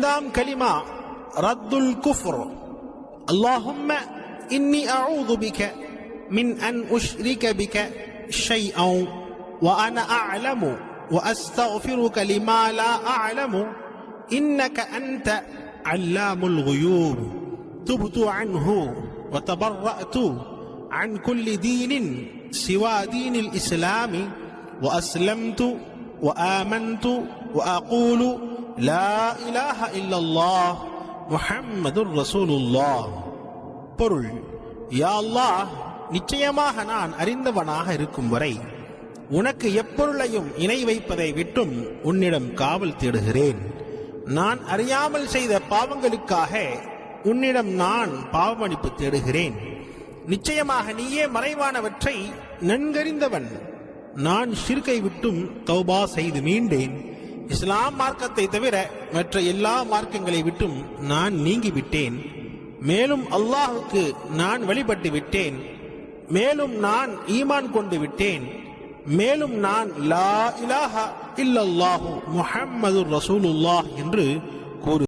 ஐந்தாம் கலிமா ரத்துல் குஃப்ர். அல்லாஹும்ம இன்னி அஊது பிக மின் அன் உஷ்ரிக பிக ஷைஅன் வ அன அஅலமு வ அஸ்தக்ஃபிருக லிமா லா அஅலமு இன்னக அன்த அல்லாமுல் குயூப் துப்து அன்ஹு வ தபர்ரஅது அன் குல்லி தீனின் சிவா தீனில் இஸ்லாமி வ அஸ்லம்து வ ஆமன்து வ அகூலு லா இலாஹ இல்லல்லாஹ் முஹம்மதுர் ரசூலுல்லாஹ். பொருள்: யா அல்லாஹ், நிச்சயமாக நான் அறிந்தவனாக இருக்கும் வரை உனக்கு எப்பொருளையும் இணை வைப்பதை விட்டும் உன்னிடம் காவல் தேடுகிறேன். நான் அறியாமல் செய்த பாவங்களுக்காக உன்னிடம் நான் பாவமன்னிப்பு தேடுகிறேன். நிச்சயமாக நீயே மறைவானவற்றை நன்கறிந்தவன். நான் ஷிர்கை விட்டும் தௌபா செய்து மீண்டேன். இஸ்லாம் மார்க்கத்தை தவிர மற்ற எல்லா மார்க்கங்களை விட்டும் நான் நீங்கிவிட்டேன். மேலும் அல்லாஹுக்கு நான் வழிபட்டு விட்டேன். மேலும் நான் ஈமான் கொண்டு விட்டேன். மேலும் நான் லா இலாஹ இல்லல்லாஹு முஹம்மதுர் ரசூலுல்லாஹ் என்று